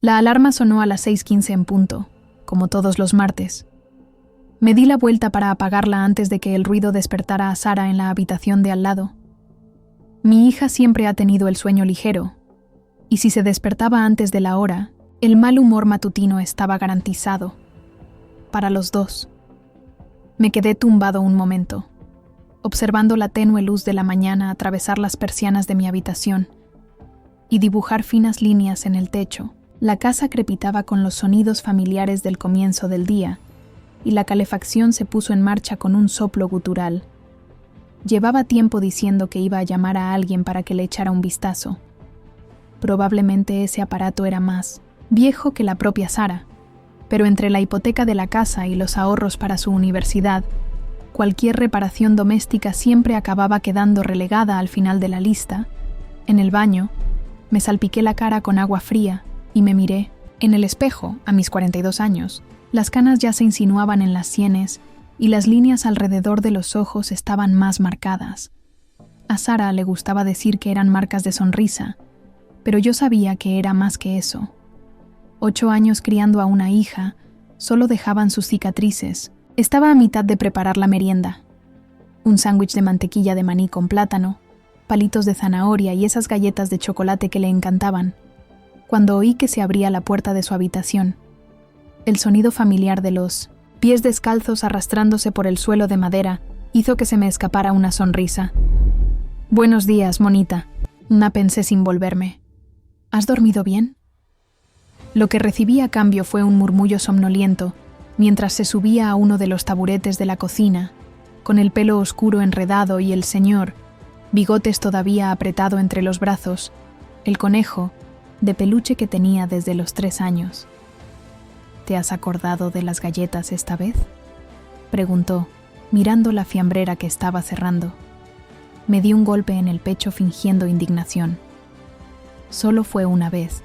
La alarma sonó a las 6:15 en punto, como todos los martes. Me di la vuelta para apagarla antes de que el ruido despertara a Sara en la habitación de al lado. Mi hija siempre ha tenido el sueño ligero, y si se despertaba antes de la hora, el mal humor matutino estaba garantizado. Para los dos. Me quedé tumbado un momento, observando la tenue luz de la mañana atravesar las persianas de mi habitación y dibujar finas líneas en el techo. La casa crepitaba con los sonidos familiares del comienzo del día, y la calefacción se puso en marcha con un soplo gutural. Llevaba tiempo diciendo que iba a llamar a alguien para que le echara un vistazo. Probablemente ese aparato era más viejo que la propia Sara, pero entre la hipoteca de la casa y los ahorros para su universidad, cualquier reparación doméstica siempre acababa quedando relegada al final de la lista. En el baño, me salpiqué la cara con agua fría y me miré. En el espejo, a mis 42 años, las canas ya se insinuaban en las sienes y las líneas alrededor de los ojos estaban más marcadas. A Sara le gustaba decir que eran marcas de sonrisa, pero yo sabía que era más que eso. 8 años criando a una hija solo dejaban sus cicatrices. Estaba a mitad de preparar la merienda. Un sándwich de mantequilla de maní con plátano, palitos de zanahoria y esas galletas de chocolate que le encantaban, cuando oí que se abría la puerta de su habitación. El sonido familiar de los pies descalzos arrastrándose por el suelo de madera hizo que se me escapara una sonrisa. «Buenos días, monita», pensé sin volverme. «¿Has dormido bien?». Lo que recibí a cambio fue un murmullo somnoliento mientras se subía a uno de los taburetes de la cocina, con el pelo oscuro enredado y el señor, bigotes todavía apretado entre los brazos, el conejo, de peluche que tenía desde los 3 años. «¿Te has acordado de las galletas esta vez?», preguntó, mirando la fiambrera que estaba cerrando. Me di un golpe en el pecho fingiendo indignación. Solo fue una vez,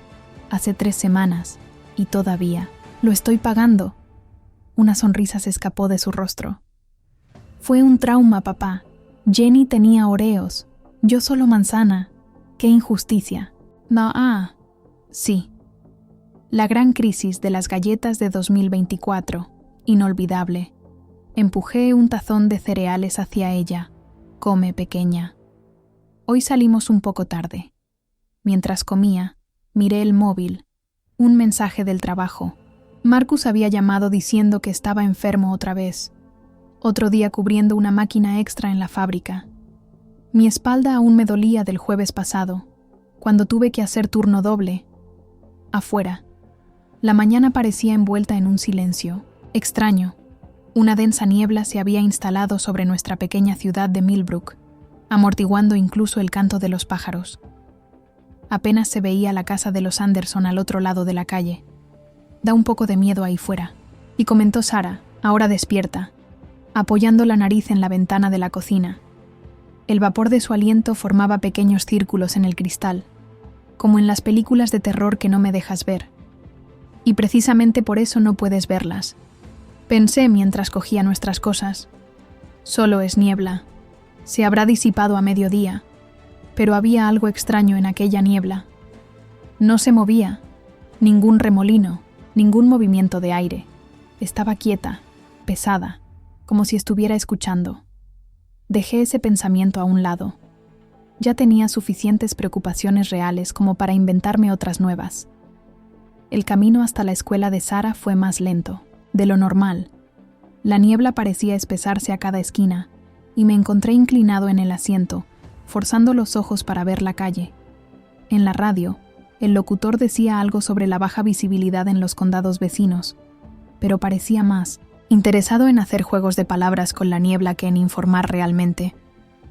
hace 3 semanas, y todavía lo estoy pagando. Una sonrisa se escapó de su rostro. Fue un trauma, papá. Jenny tenía Oreos, yo solo manzana. ¡Qué injusticia! No, sí. La gran crisis de las galletas de 2024, inolvidable. Empujé un tazón de cereales hacia ella. Come, pequeña. Hoy salimos un poco tarde. Mientras comía, miré el móvil. Un mensaje del trabajo. Marcus había llamado diciendo que estaba enfermo otra vez. Otro día cubriendo una máquina extra en la fábrica. Mi espalda aún me dolía del jueves pasado, cuando tuve que hacer turno doble. Afuera, la mañana parecía envuelta en un silencio extraño. Una densa niebla se había instalado sobre nuestra pequeña ciudad de Millbrook, amortiguando incluso el canto de los pájaros. Apenas se veía la casa de los Anderson al otro lado de la calle. Da un poco de miedo ahí fuera, y comentó Sara, ahora despierta, apoyando la nariz en la ventana de la cocina. El vapor de su aliento formaba pequeños círculos en el cristal, como en las películas de terror que no me dejas ver. Y precisamente por eso no puedes verlas. Pensé mientras cogía nuestras cosas. Solo es niebla. Se habrá disipado a mediodía, pero había algo extraño en aquella niebla. No se movía, ningún remolino, ningún movimiento de aire. Estaba quieta, pesada, como si estuviera escuchando. Dejé ese pensamiento a un lado. Ya tenía suficientes preocupaciones reales como para inventarme otras nuevas. El camino hasta la escuela de Sara fue más lento, de lo normal. La niebla parecía espesarse a cada esquina, y me encontré inclinado en el asiento, forzando los ojos para ver la calle. En la radio, el locutor decía algo sobre la baja visibilidad en los condados vecinos, pero parecía más interesado en hacer juegos de palabras con la niebla que en informar realmente.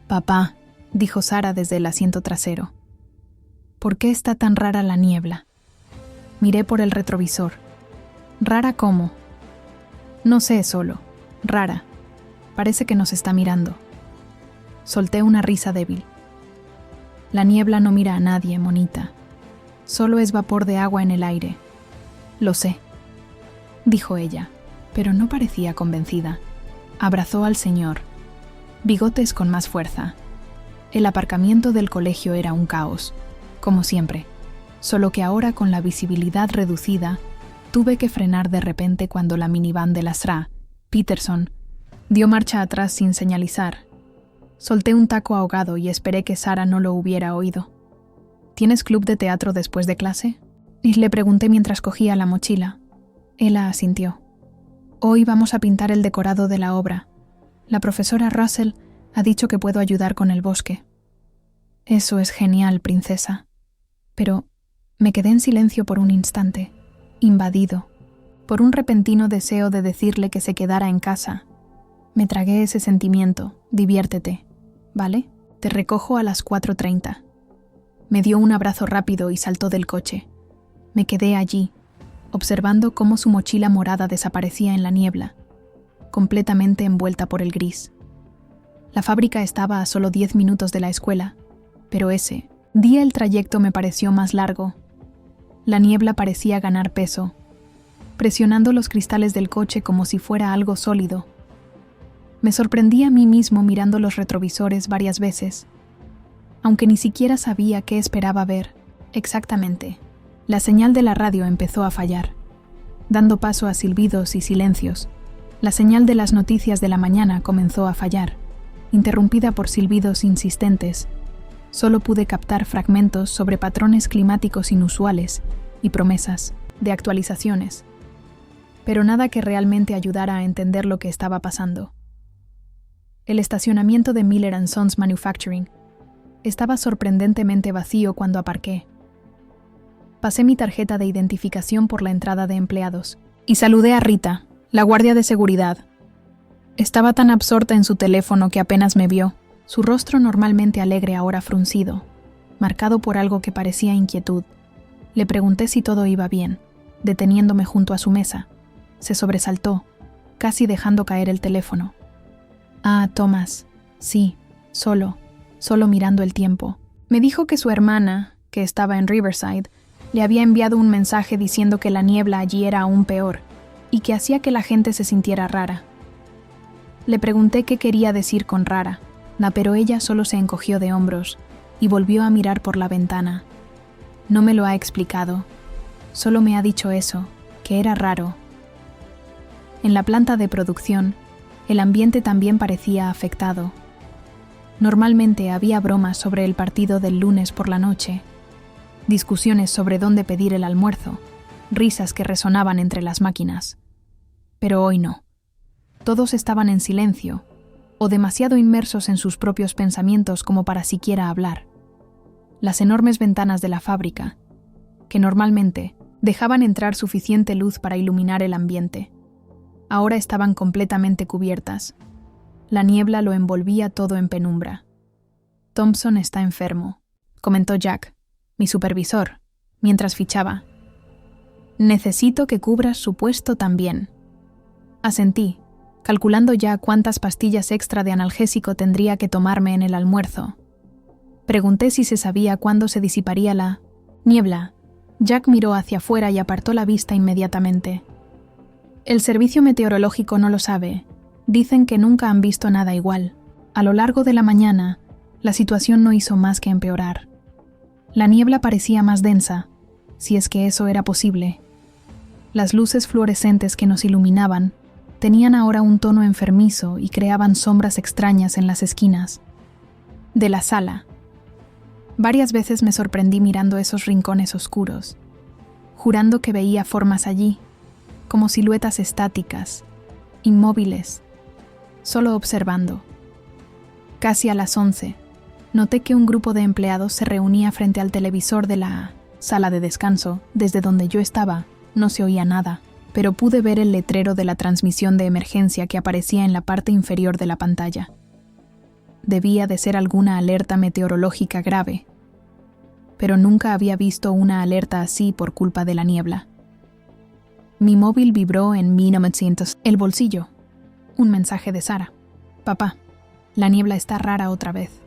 «Papá», dijo Sara desde el asiento trasero. «¿Por qué está tan rara la niebla?» Miré por el retrovisor. «¿Rara cómo?» «No sé, solo. Rara. Parece que nos está mirando». Solté una risa débil. «La niebla no mira a nadie, monita. Solo es vapor de agua en el aire». «Lo sé», dijo ella, pero no parecía convencida. Abrazó al señor. Bigotes con más fuerza. El aparcamiento del colegio era un caos, como siempre. solo que ahora con la visibilidad reducida, tuve que frenar de repente cuando la minivan de la SRA, Peterson, dio marcha atrás sin señalizar. Solté un taco ahogado y esperé que Sara no lo hubiera oído. ¿Tienes club de teatro después de clase? Y le pregunté mientras cogía la mochila. Ella asintió. Hoy vamos a pintar el decorado de la obra. La profesora Russell ha dicho que puedo ayudar con el bosque. Eso es genial, princesa. Pero me quedé en silencio por un instante, invadido, por un repentino deseo de decirle que se quedara en casa. Me tragué ese sentimiento. Diviértete, ¿vale? Te recojo a las 4:30. Me dio un abrazo rápido y saltó del coche. Me quedé allí, observando cómo su mochila morada desaparecía en la niebla, completamente envuelta por el gris. La fábrica estaba a solo 10 minutos de la escuela, pero ese día el trayecto me pareció más largo. La niebla parecía ganar peso, presionando los cristales del coche como si fuera algo sólido. Me sorprendí a mí mismo mirando los retrovisores varias veces, aunque ni siquiera sabía qué esperaba ver exactamente. La señal de la radio empezó a fallar, dando paso a silbidos y silencios. La señal de las noticias de la mañana comenzó a fallar, interrumpida por silbidos insistentes. Solo pude captar fragmentos sobre patrones climáticos inusuales y promesas de actualizaciones, pero nada que realmente ayudara a entender lo que estaba pasando. El estacionamiento de Miller & Sons Manufacturing estaba sorprendentemente vacío cuando aparqué. Pasé mi tarjeta de identificación por la entrada de empleados y saludé a Rita, la guardia de seguridad. Estaba tan absorta en su teléfono que apenas me vio, su rostro normalmente alegre ahora fruncido, marcado por algo que parecía inquietud. Le pregunté si todo iba bien, deteniéndome junto a su mesa. Se sobresaltó, casi dejando caer el teléfono. Ah, Thomas. Sí, solo mirando el tiempo. Me dijo que su hermana, que estaba en Riverside, le había enviado un mensaje diciendo que la niebla allí era aún peor y que hacía que la gente se sintiera rara. Le pregunté qué quería decir con rara, pero ella solo se encogió de hombros y volvió a mirar por la ventana. No me lo ha explicado, solo me ha dicho eso, que era raro. En la planta de producción, el ambiente también parecía afectado. Normalmente había bromas sobre el partido del lunes por la noche, discusiones sobre dónde pedir el almuerzo, risas que resonaban entre las máquinas. Pero hoy no. Todos estaban en silencio, o demasiado inmersos en sus propios pensamientos como para siquiera hablar. Las enormes ventanas de la fábrica, que normalmente dejaban entrar suficiente luz para iluminar el ambiente, ahora estaban completamente cubiertas. La niebla lo envolvía todo en penumbra. Thompson está enfermo, comentó Jack, mi supervisor, mientras fichaba. Necesito que cubras su puesto también. Asentí, calculando ya cuántas pastillas extra de analgésico tendría que tomarme en el almuerzo. Pregunté si se sabía cuándo se disiparía la niebla. Jack miró hacia afuera y apartó la vista inmediatamente. El servicio meteorológico no lo sabe. Dicen que nunca han visto nada igual. A lo largo de la mañana, la situación no hizo más que empeorar. La niebla parecía más densa, si es que eso era posible. Las luces fluorescentes que nos iluminaban tenían ahora un tono enfermizo y creaban sombras extrañas en las esquinas de la sala. Varias veces me sorprendí mirando esos rincones oscuros, jurando que veía formas allí, como siluetas estáticas, inmóviles, solo observando. Casi a las 11, noté que un grupo de empleados se reunía frente al televisor de la sala de descanso. Desde donde yo estaba, no se oía nada, pero pude ver el letrero de la transmisión de emergencia que aparecía en la parte inferior de la pantalla. Debía de ser alguna alerta meteorológica grave, pero nunca había visto una alerta así por culpa de la niebla. Mi móvil vibró en el bolsillo. Un mensaje de Sara. Papá, la niebla está rara otra vez.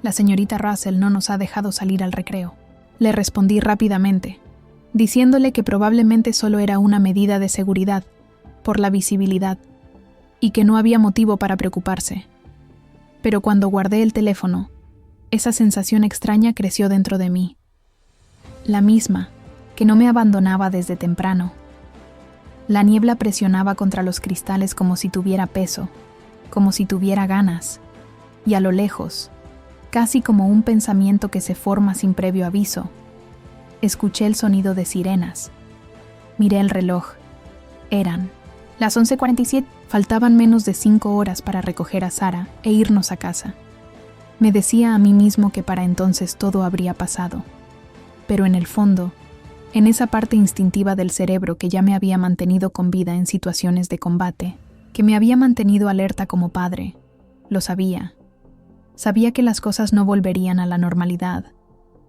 La señorita Russell no nos ha dejado salir al recreo. Le respondí rápidamente, diciéndole que probablemente solo era una medida de seguridad, por la visibilidad, y que no había motivo para preocuparse. Pero cuando guardé el teléfono, esa sensación extraña creció dentro de mí. la misma, que no me abandonaba desde temprano. La niebla presionaba contra los cristales como si tuviera peso, como si tuviera ganas, y a lo lejos, casi como un pensamiento que se forma sin previo aviso, escuché el sonido de sirenas. Miré el reloj. Eran las 11:47. Faltaban menos de 5 horas para recoger a Sara e irnos a casa. Me decía a mí mismo que para entonces todo habría pasado. Pero en el fondo, en esa parte instintiva del cerebro que ya me había mantenido con vida en situaciones de combate, que me había mantenido alerta como padre, lo sabía. Sabía que las cosas no volverían a la normalidad,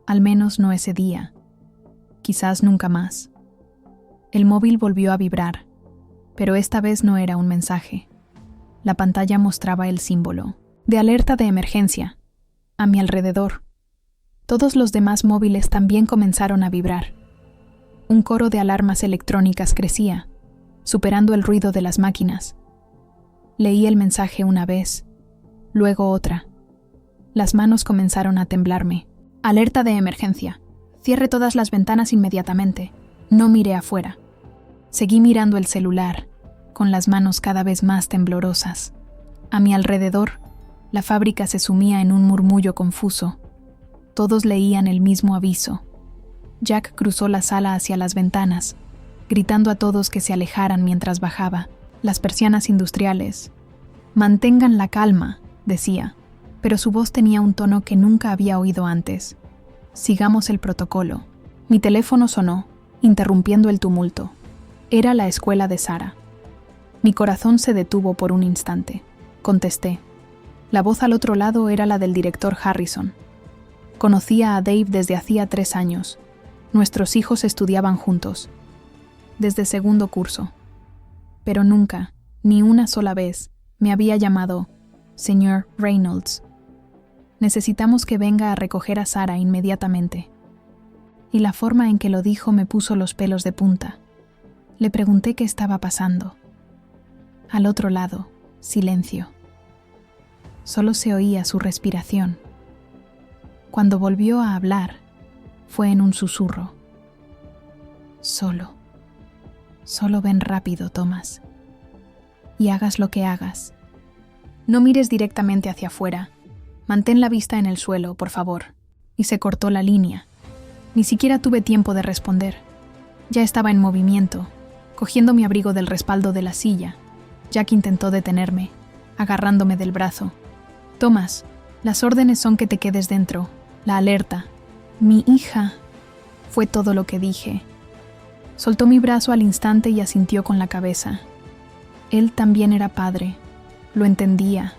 al menos no ese día. Quizás nunca más. El móvil volvió a vibrar, pero esta vez no era un mensaje. La pantalla mostraba el símbolo de alerta de emergencia. A mi alrededor, todos los demás móviles también comenzaron a vibrar. Un coro de alarmas electrónicas crecía, superando el ruido de las máquinas. Leí el mensaje una vez, luego otra. Las manos comenzaron a temblarme. Alerta de emergencia. Cierre todas las ventanas inmediatamente. No miré afuera. Seguí mirando el celular, con las manos cada vez más temblorosas. A mi alrededor, la fábrica se sumía en un murmullo confuso. Todos leían el mismo aviso. Jack cruzó la sala hacia las ventanas, gritando a todos que se alejaran mientras bajaba las persianas industriales. «Mantengan la calma», decía, pero su voz tenía un tono que nunca había oído antes. «Sigamos el protocolo». Mi teléfono sonó, interrumpiendo el tumulto. Era la escuela de Sara. Mi corazón se detuvo por un instante. Contesté. La voz al otro lado era la del director Harrison. Conocía a Dave desde hacía 3 años. Nuestros hijos estudiaban juntos. Desde segundo curso. Pero nunca, ni una sola vez, me había llamado «Señor Reynolds». «Necesitamos que venga a recoger a Sara inmediatamente». Y la forma en que lo dijo me puso los pelos de punta. Le pregunté qué estaba pasando. Al otro lado, silencio. Solo se oía su respiración. Cuando volvió a hablar, fue en un susurro. Solo ven rápido, Thomas. Y hagas lo que hagas. No mires directamente hacia afuera. Mantén la vista en el suelo, por favor. Y se cortó la línea. Ni siquiera tuve tiempo de responder. Ya estaba en movimiento, cogiendo mi abrigo del respaldo de la silla. Jack intentó detenerme, agarrándome del brazo. «Thomas, las órdenes son que te quedes dentro. La alerta. Mi hija». Fue todo lo que dije. Soltó mi brazo al instante y asintió con la cabeza. Él también era padre. Lo entendía.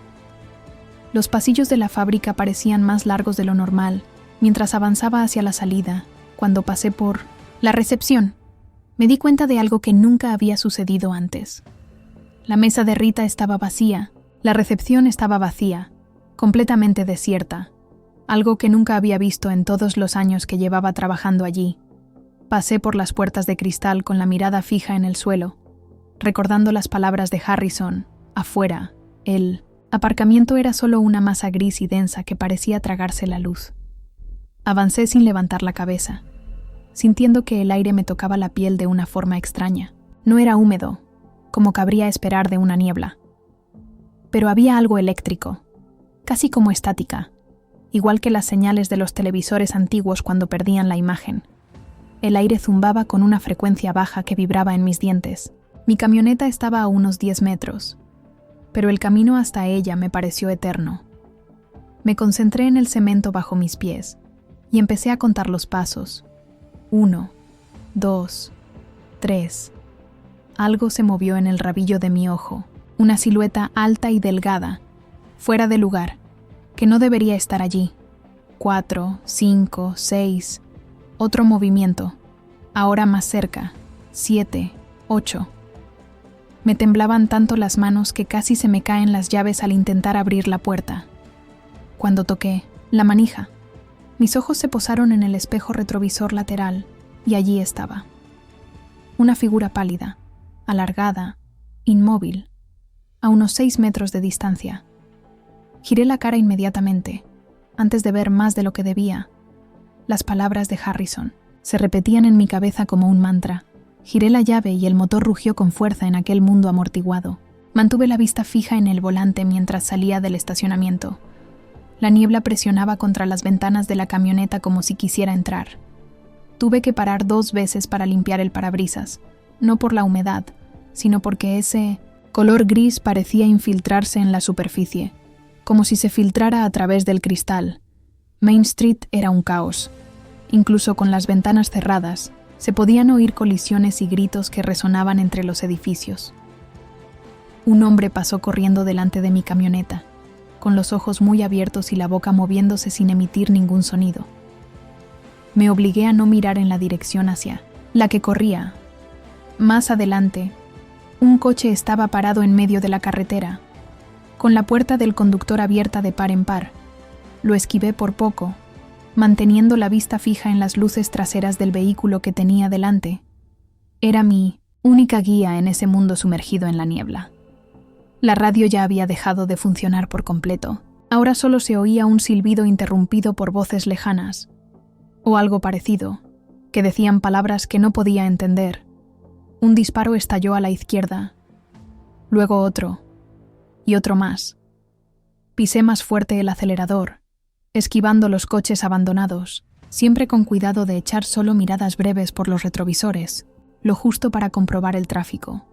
Los pasillos de la fábrica parecían más largos de lo normal, mientras avanzaba hacia la salida, cuando pasé por la recepción. Me di cuenta de algo que nunca había sucedido antes. La mesa de Rita estaba vacía, la recepción estaba vacía, completamente desierta, algo que nunca había visto en todos los años que llevaba trabajando allí. Pasé por las puertas de cristal con la mirada fija en el suelo, recordando las palabras de Harrison. Afuera, el aparcamiento era solo una masa gris y densa que parecía tragarse la luz. Avancé sin levantar la cabeza, sintiendo que el aire me tocaba la piel de una forma extraña. No era húmedo, como cabría esperar de una niebla. Pero había algo eléctrico, casi como estática, igual que las señales de los televisores antiguos cuando perdían la imagen. El aire zumbaba con una frecuencia baja que vibraba en mis dientes. Mi camioneta estaba a unos 10 metros, pero el camino hasta ella me pareció eterno. Me concentré en el cemento bajo mis pies y empecé a contar los pasos. 1, 2, 3. Algo se movió en el rabillo de mi ojo, una silueta alta y delgada, fuera de lugar, que no debería estar allí. 4, 5, 6. Otro movimiento, ahora más cerca. 7, 8. Me temblaban tanto las manos que casi se me caen las llaves al intentar abrir la puerta. Cuando toqué la manija, mis ojos se posaron en el espejo retrovisor lateral y allí estaba. Una figura pálida, alargada, inmóvil, a unos 6 metros de distancia. Giré la cara inmediatamente, antes de ver más de lo que debía. Las palabras de Harrison. Se repetían en mi cabeza como un mantra. Giré la llave y el motor rugió con fuerza en aquel mundo amortiguado. Mantuve la vista fija en el volante mientras salía del estacionamiento. La niebla presionaba contra las ventanas de la camioneta como si quisiera entrar. Tuve que parar 2 veces para limpiar el parabrisas, no por la humedad, sino porque ese color gris parecía infiltrarse en la superficie, como si se filtrara a través del cristal. Main Street era un caos. Incluso con las ventanas cerradas, se podían oír colisiones y gritos que resonaban entre los edificios. Un hombre pasó corriendo delante de mi camioneta, con los ojos muy abiertos y la boca moviéndose sin emitir ningún sonido. Me obligué a no mirar en la dirección hacia la que corría. Más adelante, un coche estaba parado en medio de la carretera, con la puerta del conductor abierta de par en par. Lo esquivé por poco, manteniendo la vista fija en las luces traseras del vehículo que tenía delante. Era mi única guía en ese mundo sumergido en la niebla. La radio ya había dejado de funcionar por completo. Ahora solo se oía un silbido interrumpido por voces lejanas, o algo parecido, que decían palabras que no podía entender. Un disparo estalló a la izquierda, luego otro, y otro más. Pisé más fuerte el acelerador, esquivando los coches abandonados, siempre con cuidado de echar solo miradas breves por los retrovisores, lo justo para comprobar el tráfico.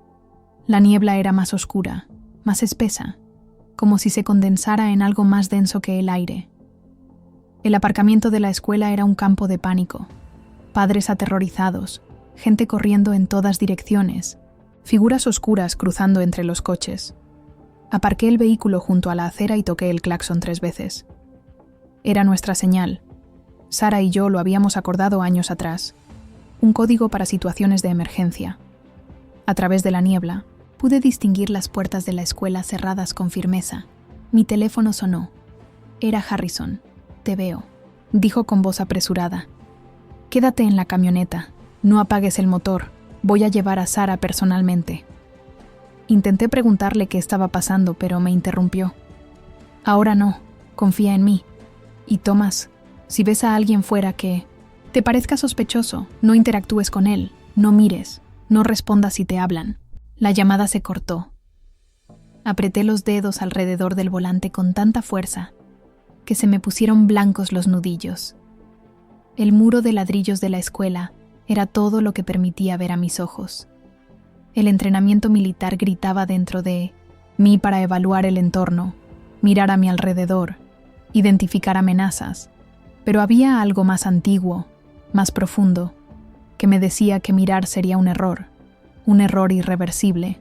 La niebla era más oscura, más espesa, como si se condensara en algo más denso que el aire. El aparcamiento de la escuela era un campo de pánico. Padres aterrorizados, gente corriendo en todas direcciones, figuras oscuras cruzando entre los coches. Aparqué el vehículo junto a la acera y toqué el claxon 3 veces. Era nuestra señal. Sara y yo lo habíamos acordado años atrás. Un código para situaciones de emergencia. A través de la niebla, pude distinguir las puertas de la escuela cerradas con firmeza. Mi teléfono sonó. Era Harrison. «Te veo», dijo con voz apresurada. «Quédate en la camioneta. No apagues el motor. Voy a llevar a Sara personalmente». Intenté preguntarle qué estaba pasando, pero me interrumpió. «Ahora no. Confía en mí. Y Thomas, si ves a alguien fuera que te parezca sospechoso, no interactúes con él, no mires, no respondas si te hablan». La llamada se cortó. Apreté los dedos alrededor del volante con tanta fuerza que se me pusieron blancos los nudillos. El muro de ladrillos de la escuela era todo lo que permitía ver a mis ojos. El entrenamiento militar gritaba dentro de mí para evaluar el entorno, mirar a mi alrededor, identificar amenazas, pero había algo más antiguo, más profundo, que me decía que mirar sería un error irreversible.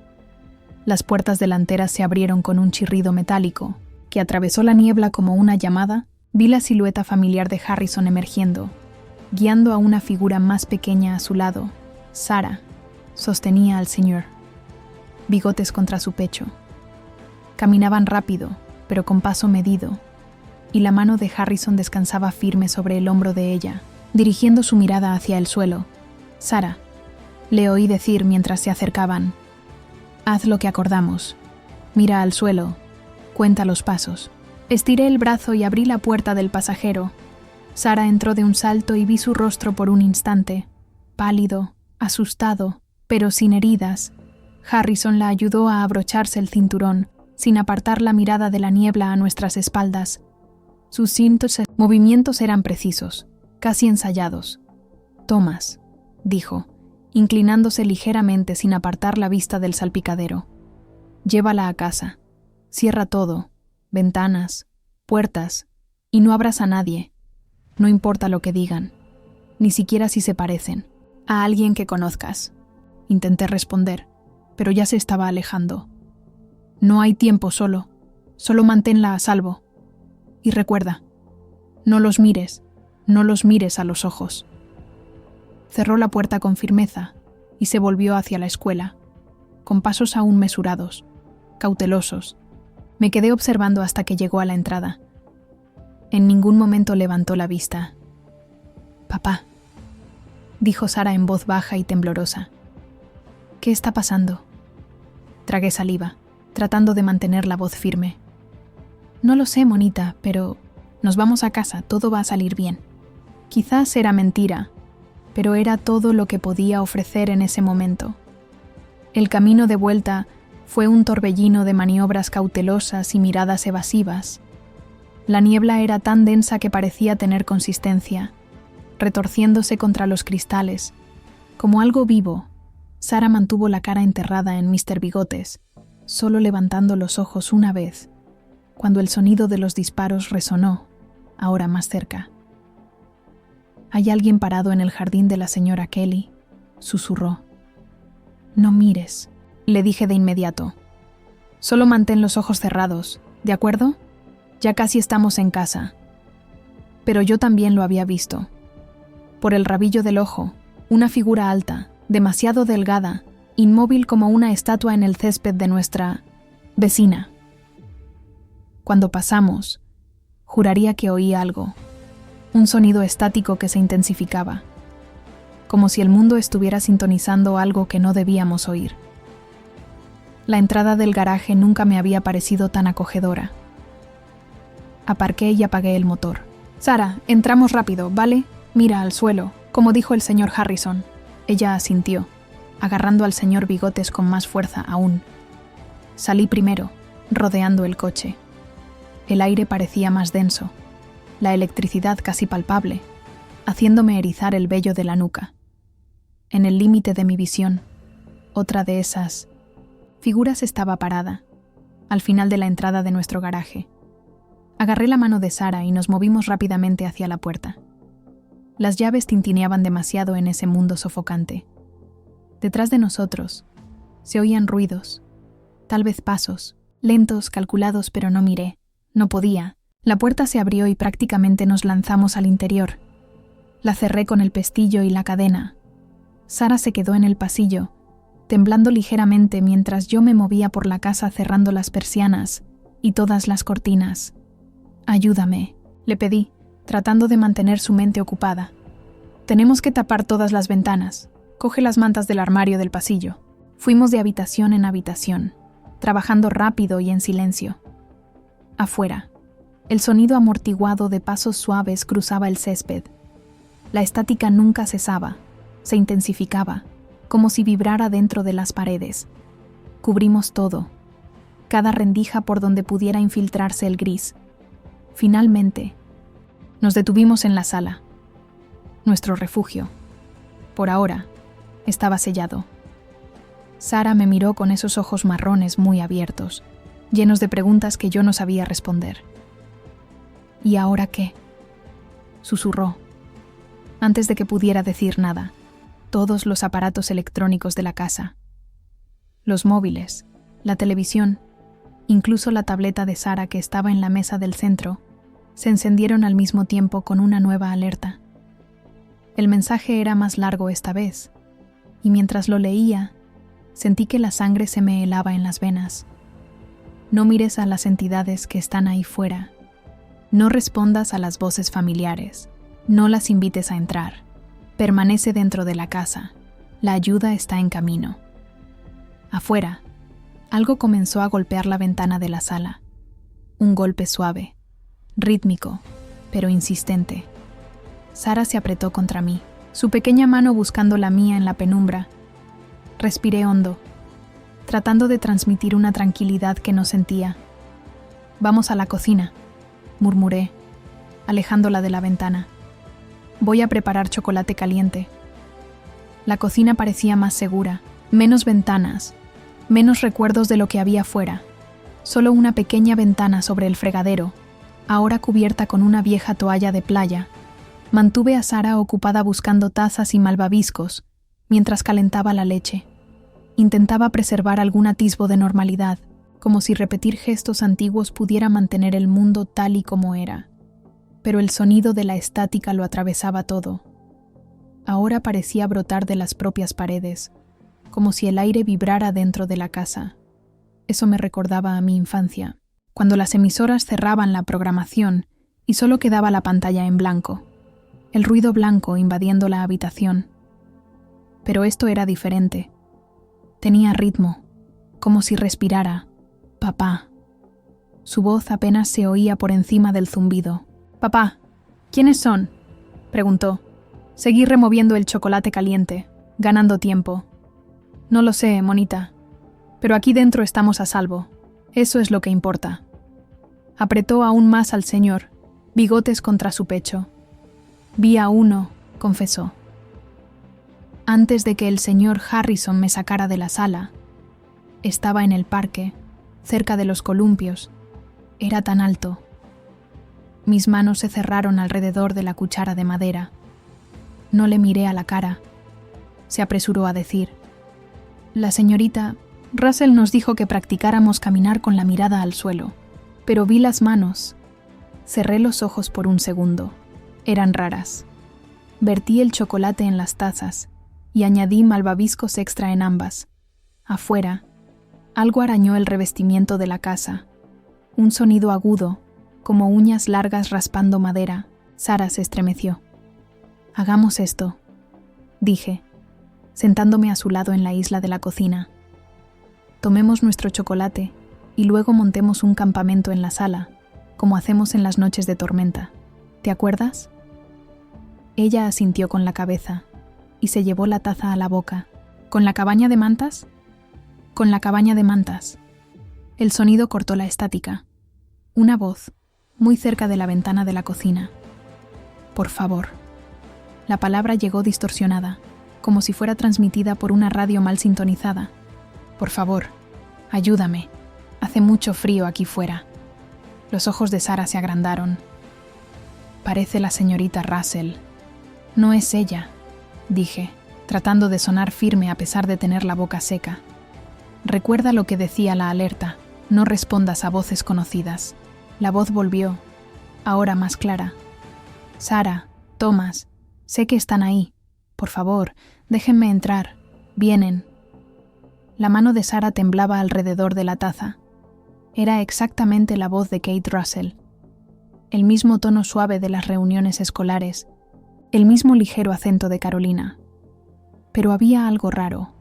Las puertas delanteras se abrieron con un chirrido metálico, que atravesó la niebla como una llamada. Vi la silueta familiar de Harrison emergiendo, guiando a una figura más pequeña a su lado. Sara sostenía al señor, bigotes contra su pecho. Caminaban rápido, pero con paso medido, y la mano de Harrison descansaba firme sobre el hombro de ella, dirigiendo su mirada hacia el suelo. «Sara», le oí decir mientras se acercaban, «haz lo que acordamos. Mira al suelo. Cuenta los pasos». Estiré el brazo y abrí la puerta del pasajero. Sara entró de un salto y vi su rostro por un instante, pálido, asustado, pero sin heridas. Harrison la ayudó a abrocharse el cinturón, sin apartar la mirada de la niebla a nuestras espaldas. Sus movimientos eran precisos, casi ensayados. «Thomas», dijo, inclinándose ligeramente sin apartar la vista del salpicadero. «Llévala a casa. Cierra todo, ventanas, puertas, y no abras a nadie. No importa lo que digan, ni siquiera si se parecen. A alguien que conozcas». Intenté responder, pero ya se estaba alejando. «No hay tiempo solo manténla a salvo. Y recuerda, no los mires a los ojos». Cerró la puerta con firmeza y se volvió hacia la escuela, con pasos aún mesurados, cautelosos. Me quedé observando hasta que llegó a la entrada. En ningún momento levantó la vista. «Papá», dijo Sara en voz baja y temblorosa. «¿Qué está pasando?». Tragué saliva, tratando de mantener la voz firme. «No lo sé, monita, pero nos vamos a casa, todo va a salir bien». Quizás era mentira, pero era todo lo que podía ofrecer en ese momento. El camino de vuelta fue un torbellino de maniobras cautelosas y miradas evasivas. La niebla era tan densa que parecía tener consistencia, retorciéndose contra los cristales. Como algo vivo, Sara mantuvo la cara enterrada en Mr. Bigotes, solo levantando los ojos una vez, cuando el sonido de los disparos resonó, ahora más cerca. «Hay alguien parado en el jardín de la señora Kelly», susurró. «No mires», le dije de inmediato. «Solo mantén los ojos cerrados, ¿de acuerdo? Ya casi estamos en casa». Pero yo también lo había visto. Por el rabillo del ojo, una figura alta, demasiado delgada, inmóvil como una estatua en el césped de nuestra vecina. Cuando pasamos, juraría que oí algo, un sonido estático que se intensificaba, como si el mundo estuviera sintonizando algo que no debíamos oír. La entrada del garaje nunca me había parecido tan acogedora. Aparqué y apagué el motor. «Sara, entramos rápido, ¿vale? Mira al suelo, como dijo el señor Harrison». Ella asintió, agarrando al señor Bigotes con más fuerza aún. Salí primero, rodeando el coche. El aire parecía más denso, la electricidad casi palpable, haciéndome erizar el vello de la nuca. En el límite de mi visión, otra de esas figuras estaba parada, al final de la entrada de nuestro garaje. Agarré la mano de Sara y nos movimos rápidamente hacia la puerta. Las llaves tintineaban demasiado en ese mundo sofocante. Detrás de nosotros se oían ruidos, tal vez pasos, lentos, calculados, pero no miré. No podía. La puerta se abrió y prácticamente nos lanzamos al interior. La cerré con el pestillo y la cadena. Sara se quedó en el pasillo, temblando ligeramente mientras yo me movía por la casa cerrando las persianas y todas las cortinas. «Ayúdame», le pedí, tratando de mantener su mente ocupada. «Tenemos que tapar todas las ventanas. Coge las mantas del armario del pasillo». Fuimos de habitación en habitación, trabajando rápido y en silencio. Afuera, el sonido amortiguado de pasos suaves cruzaba el césped. La estática nunca cesaba, se intensificaba, como si vibrara dentro de las paredes. Cubrimos todo, cada rendija por donde pudiera infiltrarse el gris. Finalmente, nos detuvimos en la sala. Nuestro refugio, por ahora, estaba sellado. Sara me miró con esos ojos marrones muy abiertos, llenos de preguntas que yo no sabía responder. «¿Y ahora qué?», susurró. Antes de que pudiera decir nada, todos los aparatos electrónicos de la casa, los móviles, la televisión, incluso la tableta de Sara que estaba en la mesa del centro, se encendieron al mismo tiempo con una nueva alerta. El mensaje era más largo esta vez, y mientras lo leía, sentí que la sangre se me helaba en las venas. «No mires a las entidades que están ahí fuera. No respondas a las voces familiares. No las invites a entrar. Permanece dentro de la casa. La ayuda está en camino». Afuera, algo comenzó a golpear la ventana de la sala. Un golpe suave, rítmico, pero insistente. Sara se apretó contra mí, su pequeña mano buscando la mía en la penumbra. Respiré hondo, tratando de transmitir una tranquilidad que no sentía. «Vamos a la cocina», murmuré, alejándola de la ventana. «Voy a preparar chocolate caliente». La cocina parecía más segura, menos ventanas, menos recuerdos de lo que había fuera. Solo una pequeña ventana sobre el fregadero, ahora cubierta con una vieja toalla de playa. Mantuve a Sara ocupada buscando tazas y malvaviscos, mientras calentaba la leche. Intentaba preservar algún atisbo de normalidad, como si repetir gestos antiguos pudiera mantener el mundo tal y como era. Pero el sonido de la estática lo atravesaba todo. Ahora parecía brotar de las propias paredes, como si el aire vibrara dentro de la casa. Eso me recordaba a mi infancia, cuando las emisoras cerraban la programación y solo quedaba la pantalla en blanco, el ruido blanco invadiendo la habitación. Pero esto era diferente. Tenía ritmo, como si respirara. «Papá». Su voz apenas se oía por encima del zumbido. «Papá, ¿quiénes son?», preguntó. Seguí removiendo el chocolate caliente, ganando tiempo. No lo sé, monita, pero aquí dentro estamos a salvo. Eso es lo que importa. Apretó aún más al señor, bigotes contra su pecho. Vi a uno, confesó. Antes de que el señor Harrison me sacara de la sala, estaba en el parque, cerca de los columpios. Era tan alto. Mis manos se cerraron alrededor de la cuchara de madera. No le miré a la cara. Se apresuró a decir: la señorita Russell nos dijo que practicáramos caminar con la mirada al suelo, pero vi las manos. Cerré los ojos por un segundo. Eran raras. Vertí el chocolate en las tazas y añadí malvaviscos extra en ambas. Afuera, algo arañó el revestimiento de la casa. Un sonido agudo, como uñas largas raspando madera. Sara se estremeció. «Hagamos esto», dije, sentándome a su lado en la isla de la cocina. «Tomemos nuestro chocolate y luego montemos un campamento en la sala, como hacemos en las noches de tormenta. ¿Te acuerdas?» Ella asintió con la cabeza y se llevó la taza a la boca. «¿Con la cabaña de mantas?» «Con la cabaña de mantas». El sonido cortó la estática. Una voz, muy cerca de la ventana de la cocina. «Por favor». La palabra llegó distorsionada, como si fuera transmitida por una radio mal sintonizada. «Por favor, ayúdame. Hace mucho frío aquí fuera». Los ojos de Sara se agrandaron. «Parece la señorita Russell». «No es ella», dije, tratando de sonar firme a pesar de tener la boca seca. «Recuerda lo que decía la alerta. No respondas a voces conocidas». La voz volvió, ahora más clara. «Sara, Thomas, sé que están ahí. Por favor, déjenme entrar. Vienen». La mano de Sara temblaba alrededor de la taza. Era exactamente la voz de Kate Russell. El mismo tono suave de las reuniones escolares, el mismo ligero acento de Carolina. Pero había algo raro,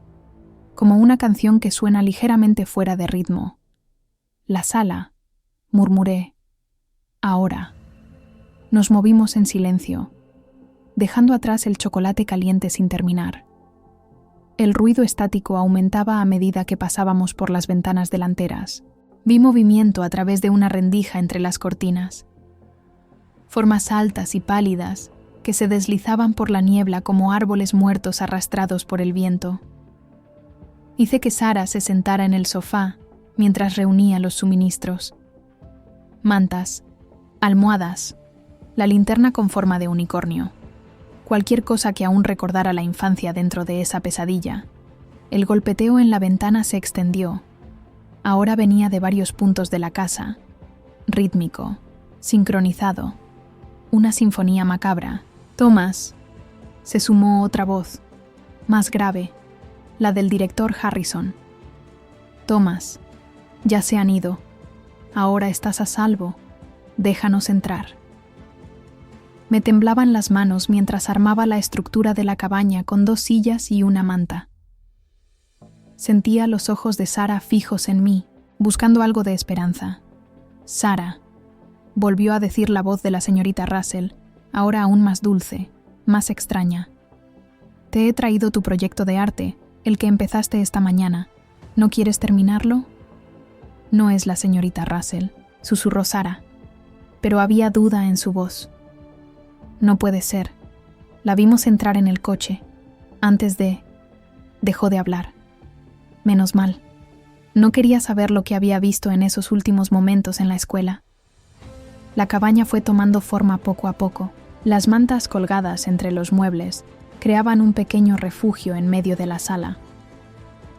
como una canción que suena ligeramente fuera de ritmo. «La sala», murmuré. «Ahora». Nos movimos en silencio, dejando atrás el chocolate caliente sin terminar. El ruido estático aumentaba a medida que pasábamos por las ventanas delanteras. Vi movimiento a través de una rendija entre las cortinas. Formas altas y pálidas que se deslizaban por la niebla como árboles muertos arrastrados por el viento. Hice que Sara se sentara en el sofá mientras reunía los suministros. Mantas, almohadas, la linterna con forma de unicornio. Cualquier cosa que aún recordara la infancia dentro de esa pesadilla. El golpeteo en la ventana se extendió. Ahora venía de varios puntos de la casa. Rítmico, sincronizado. Una sinfonía macabra. «Thomas», se sumó otra voz, más grave, la del director Harrison. «Thomas, ya se han ido. Ahora estás a salvo. Déjanos entrar». Me temblaban las manos mientras armaba la estructura de la cabaña con 2 sillas y una manta. Sentía los ojos de Sara fijos en mí, buscando algo de esperanza. «Sara», volvió a decir la voz de la señorita Russell, ahora aún más dulce, más extraña. «Te he traído tu proyecto de arte, el que empezaste esta mañana. ¿No quieres terminarlo?» «No es la señorita Russell», susurró Sara, pero había duda en su voz. «No puede ser. La vimos entrar en el coche. Antes de...» Dejó de hablar. Menos mal. No quería saber lo que había visto en esos últimos momentos en la escuela. La cabaña fue tomando forma poco a poco. Las mantas colgadas entre los muebles creaban un pequeño refugio en medio de la sala.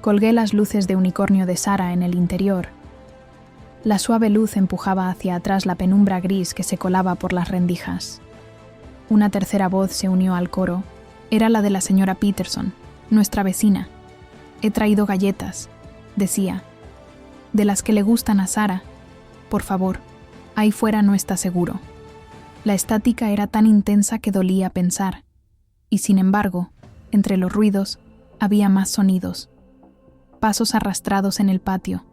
Colgué las luces de unicornio de Sara en el interior. La suave luz empujaba hacia atrás la penumbra gris que se colaba por las rendijas. Una tercera voz se unió al coro. Era la de la señora Peterson, nuestra vecina. «He traído galletas», decía, «de las que le gustan a Sara. Por favor, ahí fuera no está seguro». La estática era tan intensa que dolía pensar, y sin embargo, entre los ruidos, había más sonidos. Pasos arrastrados en el patio,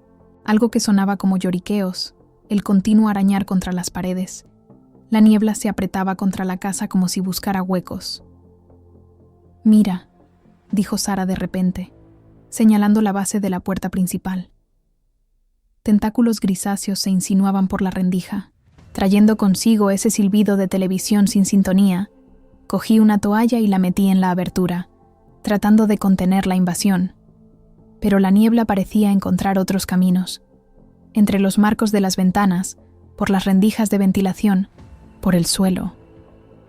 algo que sonaba como lloriqueos, el continuo arañar contra las paredes. La niebla se apretaba contra la casa como si buscara huecos. Mira, dijo Sara de repente, señalando la base de la puerta principal. Tentáculos grisáceos se insinuaban por la rendija, trayendo consigo ese silbido de televisión sin sintonía. Cogí una toalla y la metí en la abertura, tratando de contener la invasión. Pero la niebla parecía encontrar otros caminos. Entre los marcos de las ventanas, por las rendijas de ventilación, por el suelo.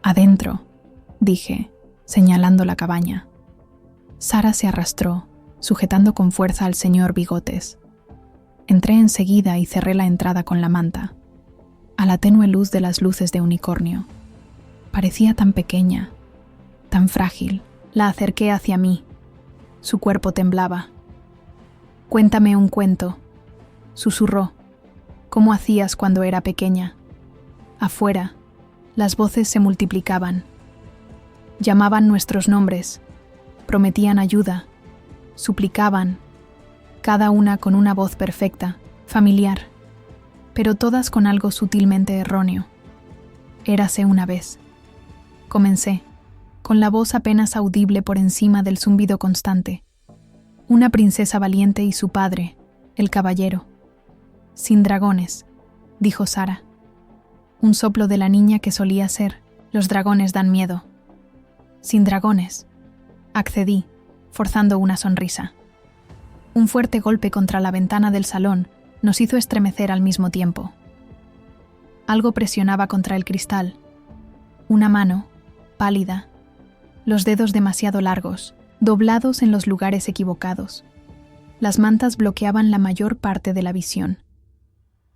Adentro, dije, señalando la cabaña. Sara se arrastró, sujetando con fuerza al señor Bigotes. Entré enseguida y cerré la entrada con la manta. A la tenue luz de las luces de unicornio. Parecía tan pequeña, tan frágil. La acerqué hacia mí. Su cuerpo temblaba. «Cuéntame un cuento», susurró. «¿Cómo hacías cuando era pequeña?» Afuera, las voces se multiplicaban. Llamaban nuestros nombres, prometían ayuda, suplicaban, cada una con una voz perfecta, familiar, pero todas con algo sutilmente erróneo. Érase una vez. Comencé, con la voz apenas audible por encima del zumbido constante. Una princesa valiente y su padre, el caballero. Sin dragones, dijo Sara. Un soplo de la niña que solía ser, los dragones dan miedo. Sin dragones, accedí, forzando una sonrisa. Un fuerte golpe contra la ventana del salón nos hizo estremecer al mismo tiempo. Algo presionaba contra el cristal. Una mano, pálida, los dedos demasiado largos, doblados en los lugares equivocados. Las mantas bloqueaban la mayor parte de la visión.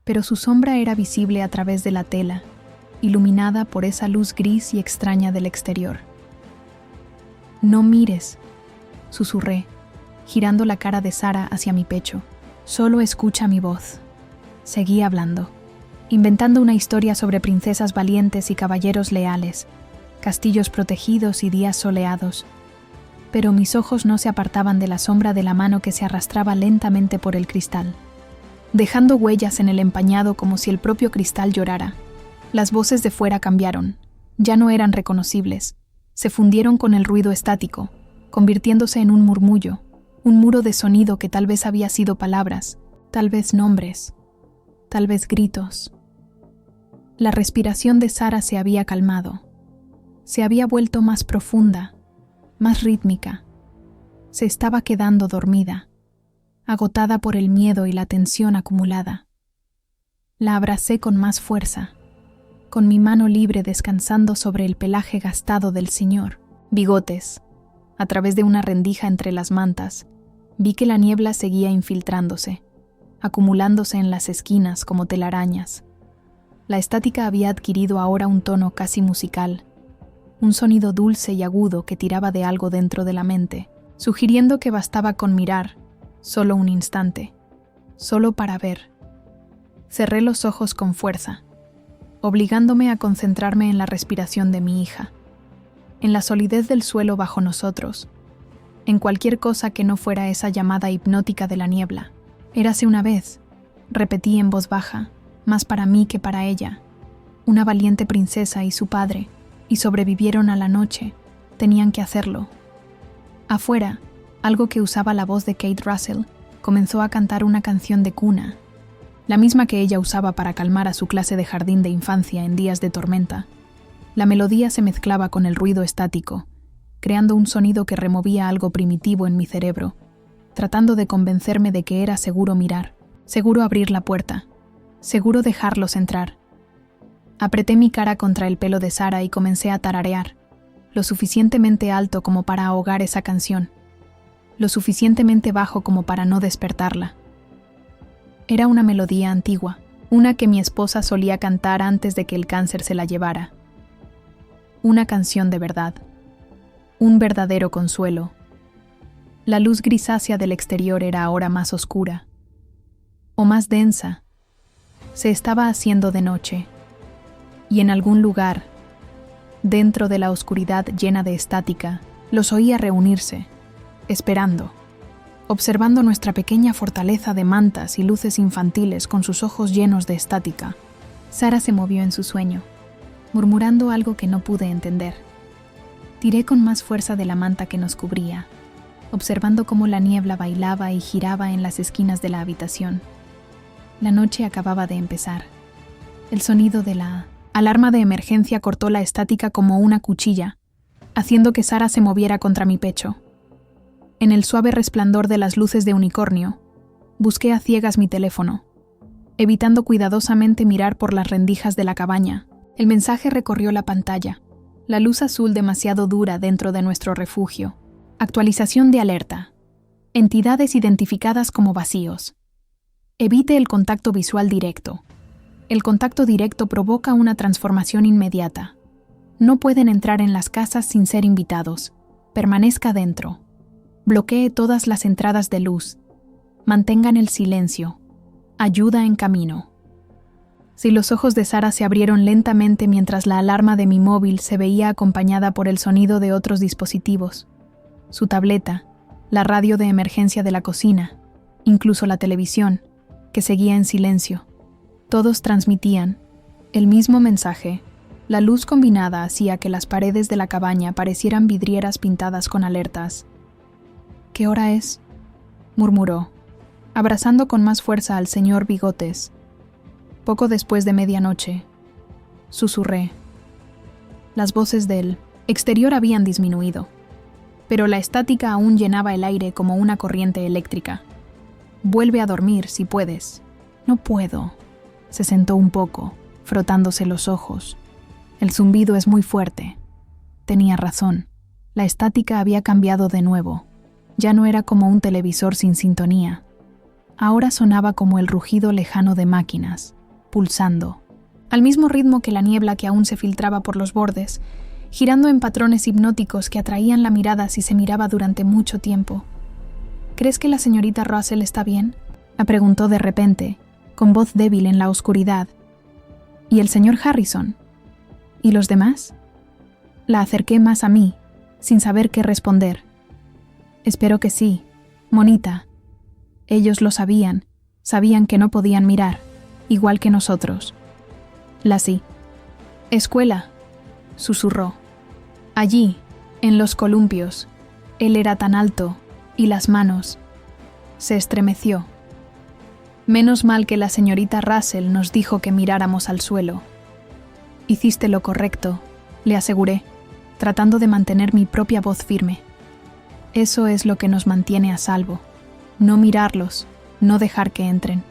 Pero su sombra era visible a través de la tela, iluminada por esa luz gris y extraña del exterior. «No mires», susurré, girando la cara de Sara hacia mi pecho. «Solo escucha mi voz». Seguí hablando, inventando una historia sobre princesas valientes y caballeros leales, castillos protegidos y días soleados. Pero mis ojos no se apartaban de la sombra de la mano que se arrastraba lentamente por el cristal, dejando huellas en el empañado como si el propio cristal llorara. Las voces de fuera cambiaron, ya no eran reconocibles, se fundieron con el ruido estático, convirtiéndose en un murmullo, un muro de sonido que tal vez había sido palabras, tal vez nombres, tal vez gritos. La respiración de Sara se había calmado, se había vuelto más profunda, más rítmica. Se estaba quedando dormida, agotada por el miedo y la tensión acumulada. La abracé con más fuerza, con mi mano libre descansando sobre el pelaje gastado del señor Bigotes. A través de una rendija entre las mantas, vi que la niebla seguía infiltrándose, acumulándose en las esquinas como telarañas. La estática había adquirido ahora un tono casi musical, un sonido dulce y agudo que tiraba de algo dentro de la mente, sugiriendo que bastaba con mirar, solo un instante, solo para ver. Cerré los ojos con fuerza, obligándome a concentrarme en la respiración de mi hija, en la solidez del suelo bajo nosotros, en cualquier cosa que no fuera esa llamada hipnótica de la niebla. «Érase una vez», repetí en voz baja, más para mí que para ella, una valiente princesa y su padre, y sobrevivieron a la noche, tenían que hacerlo. Afuera, algo que usaba la voz de Kate Russell comenzó a cantar una canción de cuna, la misma que ella usaba para calmar a su clase de jardín de infancia en días de tormenta. La melodía se mezclaba con el ruido estático, creando un sonido que removía algo primitivo en mi cerebro, tratando de convencerme de que era seguro mirar, seguro abrir la puerta, seguro dejarlos entrar. Apreté mi cara contra el pelo de Sara y comencé a tararear, lo suficientemente alto como para ahogar esa canción, lo suficientemente bajo como para no despertarla. Era una melodía antigua, una que mi esposa solía cantar antes de que el cáncer se la llevara. Una canción de verdad, un verdadero consuelo. La luz grisácea del exterior era ahora más oscura, o más densa. Se estaba haciendo de noche, y en algún lugar, dentro de la oscuridad llena de estática, los oía reunirse, esperando, observando nuestra pequeña fortaleza de mantas y luces infantiles con sus ojos llenos de estática. Sara se movió en su sueño, murmurando algo que no pude entender. Tiré con más fuerza de la manta que nos cubría, observando cómo la niebla bailaba y giraba en las esquinas de la habitación. La noche acababa de empezar. El sonido de la alarma de emergencia cortó la estática como una cuchilla, haciendo que Sara se moviera contra mi pecho. En el suave resplandor de las luces de unicornio, busqué a ciegas mi teléfono, evitando cuidadosamente mirar por las rendijas de la cabaña. El mensaje recorrió la pantalla. La luz azul demasiado dura dentro de nuestro refugio. Actualización de alerta. Entidades identificadas como vacíos. Evite el contacto visual directo. El contacto directo provoca una transformación inmediata. No pueden entrar en las casas sin ser invitados. Permanezca dentro. Bloquee todas las entradas de luz. Mantengan el silencio. Ayuda en camino. Si los ojos de Sara se abrieron lentamente mientras la alarma de mi móvil se veía acompañada por el sonido de otros dispositivos. Su tableta, la radio de emergencia de la cocina, incluso la televisión, que seguía en silencio. Todos transmitían el mismo mensaje. La luz combinada hacía que las paredes de la cabaña parecieran vidrieras pintadas con alertas. «¿Qué hora es?», murmuró, abrazando con más fuerza al señor Bigotes. «Poco después de medianoche», susurré. Las voces del exterior habían disminuido, pero la estática aún llenaba el aire como una corriente eléctrica. «Vuelve a dormir si puedes». «No puedo». Se sentó un poco, frotándose los ojos. «El zumbido es muy fuerte». Tenía razón. La estática había cambiado de nuevo. Ya no era como un televisor sin sintonía. Ahora sonaba como el rugido lejano de máquinas, pulsando, al mismo ritmo que la niebla que aún se filtraba por los bordes, girando en patrones hipnóticos que atraían la mirada si se miraba durante mucho tiempo. «¿Crees que la señorita Russell está bien?», me preguntó de repente, con voz débil en la oscuridad. «¿Y el señor Harrison? ¿Y los demás?». La acerqué más a mí, sin saber qué responder. «Espero que sí, monita». Ellos lo sabían que no podían mirar, igual que nosotros. Lassie. «Escuela», susurró. «Allí, en los columpios». Él era tan alto, y las manos. Se estremeció. «Menos mal que la señorita Russell nos dijo que miráramos al suelo». «Hiciste lo correcto», le aseguré, tratando de mantener mi propia voz firme. «Eso es lo que nos mantiene a salvo. No mirarlos, no dejar que entren».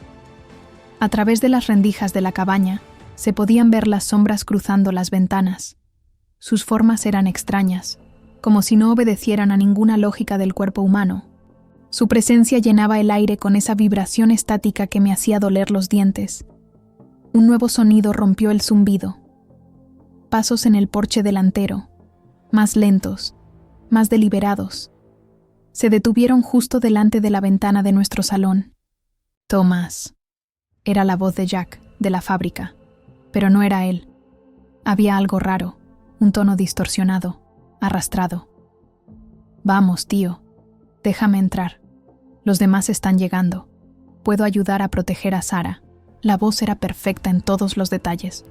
A través de las rendijas de la cabaña se podían ver las sombras cruzando las ventanas. Sus formas eran extrañas, como si no obedecieran a ninguna lógica del cuerpo humano. Su presencia llenaba el aire con esa vibración estática que me hacía doler los dientes. Un nuevo sonido rompió el zumbido. Pasos en el porche delantero, más lentos, más deliberados. Se detuvieron justo delante de la ventana de nuestro salón. «Tomás». Era la voz de Jack, de la fábrica, pero no era él. Había algo raro, un tono distorsionado, arrastrado. «Vamos, tío, déjame entrar. Los demás están llegando. Puedo ayudar a proteger a Sara». La voz era perfecta en todos los detalles.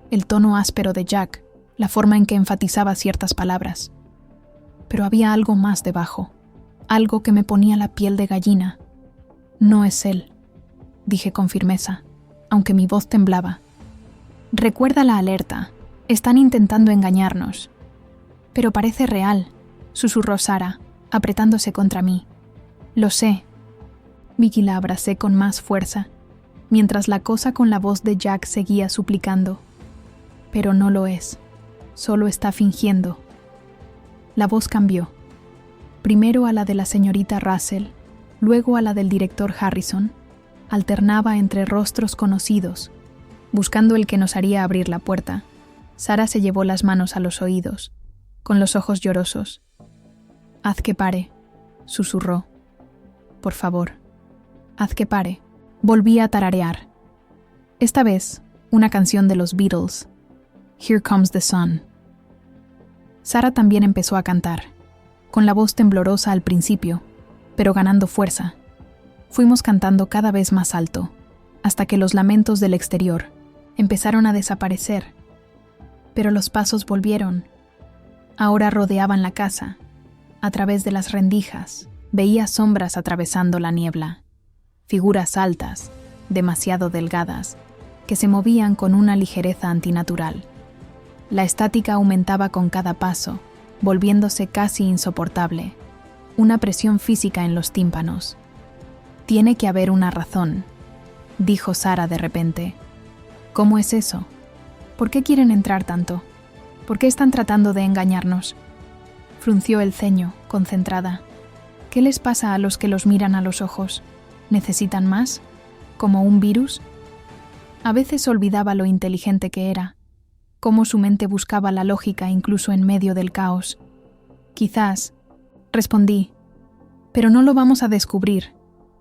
El tono áspero de Jack, la forma en que enfatizaba ciertas palabras. Pero había algo más debajo, algo que me ponía la piel de gallina. «No es él», dije con firmeza, aunque mi voz temblaba. «Recuerda la alerta. Están intentando engañarnos». «Pero parece real», susurró Sara, apretándose contra mí. «Lo sé». Vicky la abracé con más fuerza, mientras la cosa con la voz de Jack seguía suplicando. «Pero no lo es. Solo está fingiendo». La voz cambió. Primero a la de la señorita Russell, luego a la del director Harrison. Alternaba entre rostros conocidos, buscando el que nos haría abrir la puerta. Sara se llevó las manos a los oídos, con los ojos llorosos. «Haz que pare», susurró. «Por favor, haz que pare». Volví a tararear. Esta vez, una canción de los Beatles. «Here Comes the Sun». Sara también empezó a cantar, con la voz temblorosa al principio, pero ganando fuerza. Fuimos cantando cada vez más alto, hasta que los lamentos del exterior empezaron a desaparecer. Pero los pasos volvieron. ahora rodeaban la casa. A través de las rendijas, veía sombras atravesando la niebla, figuras altas, demasiado delgadas, que se movían con una ligereza antinatural. La estática aumentaba con cada paso, volviéndose casi insoportable, una presión física en los tímpanos. «Tiene que haber una razón», dijo Sara de repente. «¿Cómo es eso? ¿Por qué quieren entrar tanto? ¿Por qué están tratando de engañarnos?» Frunció el ceño, concentrada. «¿Qué les pasa a los que los miran a los ojos? ¿Necesitan más? ¿Como un virus?» A veces olvidaba lo inteligente que era, cómo su mente buscaba la lógica incluso en medio del caos. «Quizás», respondí, «pero no lo vamos a descubrir.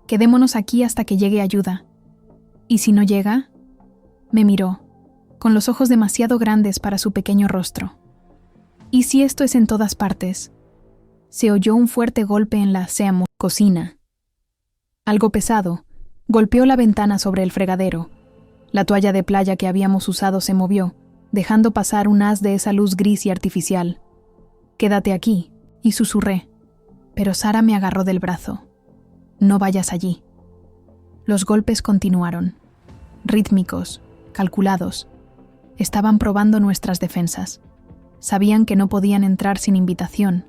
Quedémonos aquí hasta que llegue ayuda». «¿Y si no llega?» Me miró, con los ojos demasiado grandes para su pequeño rostro. «¿Y si esto es en todas partes?» Se oyó un fuerte golpe en la cocina. Algo pesado golpeó la ventana sobre el fregadero. La toalla de playa que habíamos usado se movió, dejando pasar un haz de esa luz gris y artificial. «Quédate aquí», y susurré, pero Sara me agarró del brazo. «No vayas allí». Los golpes continuaron, rítmicos, calculados. Estaban probando nuestras defensas. Sabían que no podían entrar sin invitación,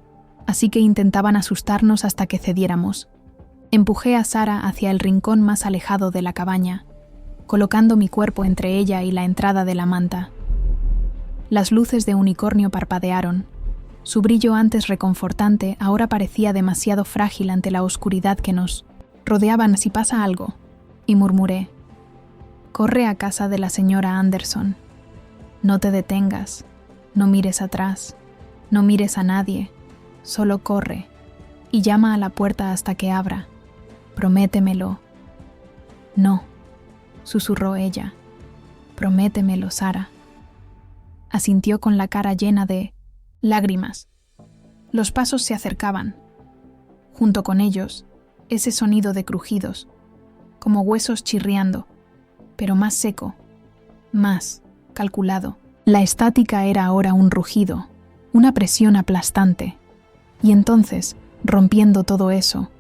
así que intentaban asustarnos hasta que cediéramos. Empujé a Sara hacia el rincón más alejado de la cabaña, colocando mi cuerpo entre ella y la entrada de la manta. Las luces de unicornio parpadearon. Su brillo antes reconfortante ahora parecía demasiado frágil ante la oscuridad que nos rodeaban si pasa algo, y murmuré, «Corre a casa de la señora Anderson. No te detengas, no mires atrás, no mires a nadie, solo corre, y llama a la puerta hasta que abra. Prométemelo». «No», susurró ella, «prométemelo, Sara». Asintió con la cara llena de lágrimas. Los pasos se acercaban. Junto con ellos, ese sonido de crujidos, como huesos chirriando, pero más seco, más calculado. La estática era ahora un rugido, una presión aplastante. Y entonces, rompiendo todo eso,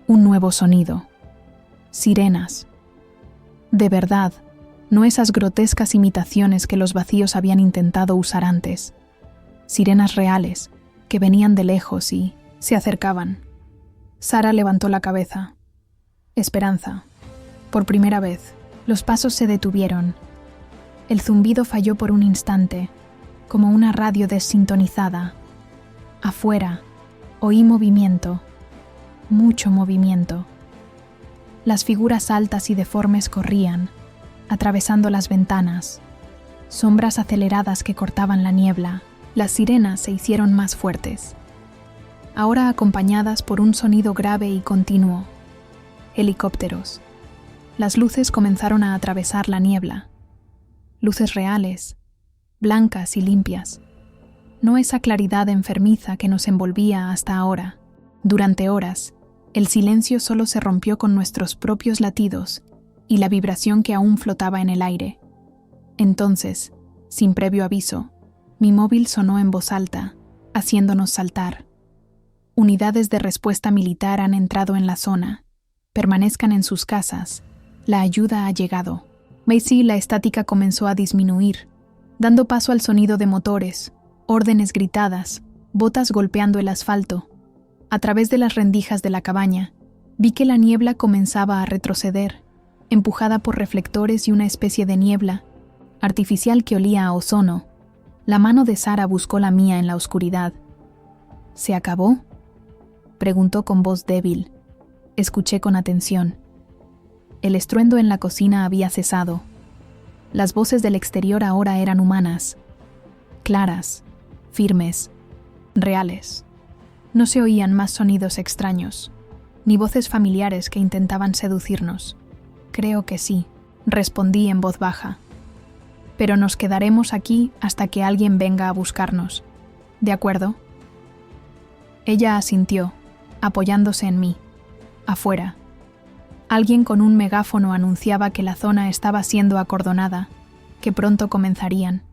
un nuevo sonido. Sirenas. De verdad, no esas grotescas imitaciones que los vacíos habían intentado usar antes. Sirenas reales, que venían de lejos y se acercaban. Sara levantó la cabeza. Esperanza. Por primera vez, los pasos se detuvieron. El zumbido falló por un instante, como una radio desintonizada. Afuera, oí movimiento, mucho movimiento. Las figuras altas y deformes corrían, atravesando las ventanas, sombras aceleradas que cortaban la niebla. Las sirenas se hicieron más fuertes, ahora acompañadas por un sonido grave y continuo. Helicópteros. Las luces comenzaron a atravesar la niebla. Luces reales, blancas y limpias. No esa claridad enfermiza que nos envolvía hasta ahora. Durante horas, el silencio solo se rompió con nuestros propios latidos y la vibración que aún flotaba en el aire. Entonces, sin previo aviso, mi móvil sonó en voz alta, haciéndonos saltar. Unidades de respuesta militar han entrado en la zona. Permanezcan en sus casas. La ayuda ha llegado. Macy, la estática comenzó a disminuir, dando paso al sonido de motores, órdenes gritadas, botas golpeando el asfalto. A través de las rendijas de la cabaña, vi que la niebla comenzaba a retroceder, empujada por reflectores y una especie de niebla artificial que olía a ozono. La mano de Sara buscó la mía en la oscuridad. «¿Se acabó?», preguntó con voz débil. Escuché con atención. El estruendo en la cocina había cesado. Las voces del exterior ahora eran humanas, claras, firmes, reales. No se oían más sonidos extraños, ni voces familiares que intentaban seducirnos. «Creo que sí», respondí en voz baja. «Pero nos quedaremos aquí hasta que alguien venga a buscarnos. ¿De acuerdo?». Ella asintió, apoyándose en mí. Afuera, alguien con un megáfono anunciaba que la zona estaba siendo acordonada, que pronto comenzarían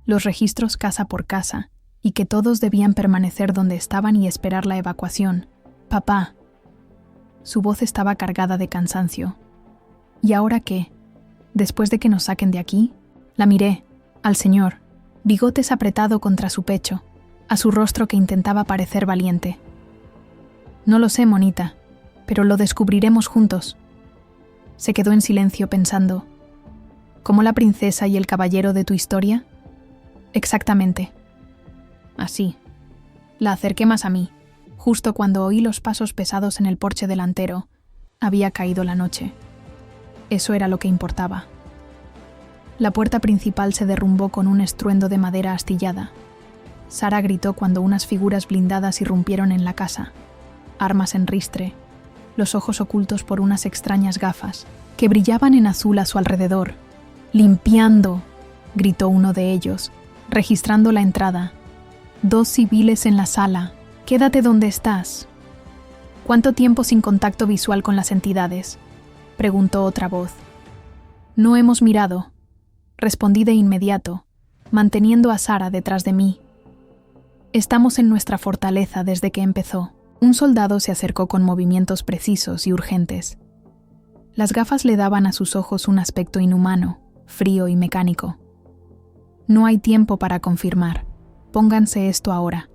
los registros casa por casa, y que todos debían permanecer donde estaban y esperar la evacuación. «Papá». Su voz estaba cargada de cansancio. «¿Y ahora qué? ¿Después de que nos saquen de aquí?» La miré, al señor, bigotes apretado contra su pecho, a su rostro que intentaba parecer valiente. «No lo sé, monita, pero lo descubriremos juntos». Se quedó en silencio pensando. ¿Como la princesa y el caballero de tu historia? Exactamente. Así. La acerqué más a mí. Justo cuando oí los pasos pesados en el porche delantero, había caído la noche. Eso era lo que importaba. La puerta principal se derrumbó con un estruendo de madera astillada. Sara gritó cuando unas figuras blindadas irrumpieron en la casa. Armas en ristre, los ojos ocultos por unas extrañas gafas, que brillaban en azul a su alrededor. «¡Limpiando!», gritó uno de ellos, registrando la entrada. «2 civiles en la sala. Quédate donde estás». «¿Cuánto tiempo sin contacto visual con las entidades?», preguntó otra voz. «No hemos mirado», respondí de inmediato, manteniendo a Sara detrás de mí. «Estamos en nuestra fortaleza desde que empezó». Un soldado se acercó con movimientos precisos y urgentes. Las gafas le daban a sus ojos un aspecto inhumano, frío y mecánico. «No hay tiempo para confirmar. Pónganse esto ahora».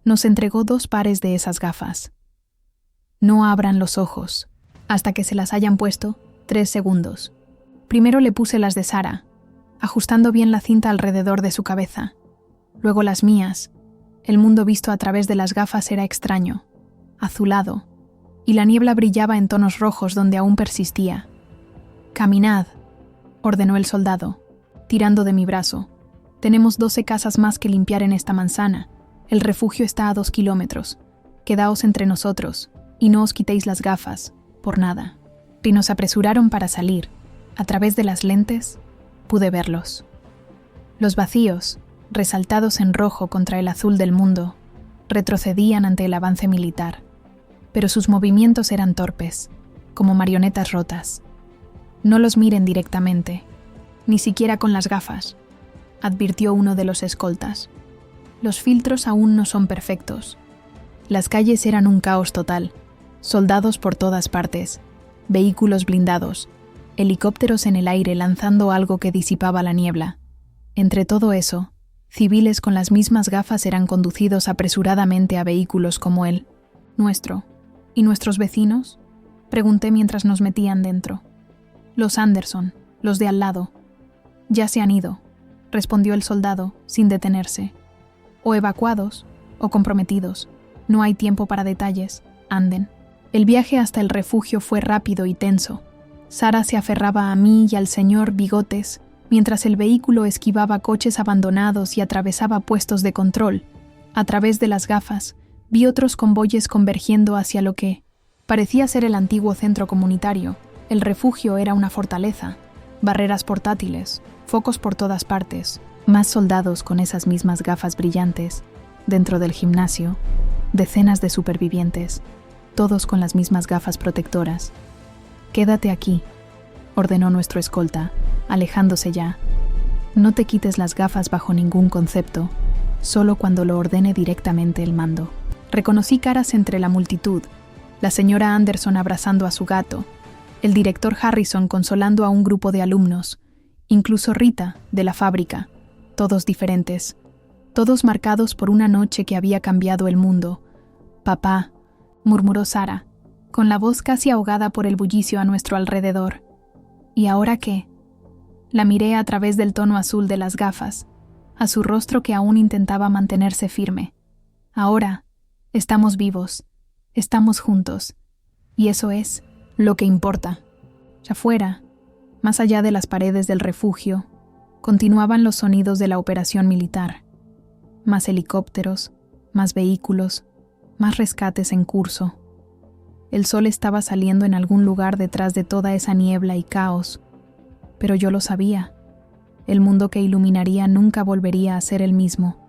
Nos entregó 2 pares de esas gafas. «No abran los ojos. Hasta que se las hayan puesto, 3 segundos». Primero le puse las de Sara, ajustando bien la cinta alrededor de su cabeza. Luego las mías. El mundo visto a través de las gafas era extraño, azulado, y la niebla brillaba en tonos rojos donde aún persistía. «Caminad», ordenó el soldado, tirando de mi brazo. «Tenemos 12 casas más que limpiar en esta manzana. El refugio está a 2 kilómetros. Quedaos entre nosotros, y no os quitéis las gafas, por nada». Y nos apresuraron para salir. A través de las lentes, pude verlos. Los vacíos, resaltados en rojo contra el azul del mundo, retrocedían ante el avance militar, pero sus movimientos eran torpes, como marionetas rotas. «No los miren directamente, ni siquiera con las gafas», advirtió uno de los escoltas. «Los filtros aún no son perfectos». Las calles eran un caos total, soldados por todas partes, vehículos blindados, helicópteros en el aire lanzando algo que disipaba la niebla. Entre todo eso, civiles con las mismas gafas eran conducidos apresuradamente a vehículos como el nuestro. «¿Y nuestros vecinos?», pregunté mientras nos metían dentro. «Los Anderson, los de al lado». «Ya se han ido», respondió el soldado, sin detenerse. «O evacuados, o comprometidos. No hay tiempo para detalles. Anden». El viaje hasta el refugio fue rápido y tenso. Sara se aferraba a mí y al señor Bigotes, mientras el vehículo esquivaba coches abandonados y atravesaba puestos de control. A través de las gafas, vi otros convoyes convergiendo hacia lo que parecía ser el antiguo centro comunitario. El refugio era una fortaleza, barreras portátiles, focos por todas partes, más soldados con esas mismas gafas brillantes. Dentro del gimnasio, decenas de supervivientes, todos con las mismas gafas protectoras. «Quédate aquí», ordenó nuestro escolta, alejándose ya. «No te quites las gafas bajo ningún concepto, solo cuando lo ordene directamente el mando». Reconocí caras entre la multitud, la señora Anderson abrazando a su gato, el director Harrison consolando a un grupo de alumnos, incluso Rita, de la fábrica, todos diferentes, todos marcados por una noche que había cambiado el mundo. «Papá», murmuró Sara, con la voz casi ahogada por el bullicio a nuestro alrededor. «¿Y ahora qué?». La miré a través del tono azul de las gafas, a su rostro que aún intentaba mantenerse firme. «Ahora, estamos vivos, estamos juntos, y eso es lo que importa». Afuera, más allá de las paredes del refugio, continuaban los sonidos de la operación militar. Más helicópteros, más vehículos, más rescates en curso. El sol estaba saliendo en algún lugar detrás de toda esa niebla y caos, pero yo lo sabía. El mundo que iluminaría nunca volvería a ser el mismo.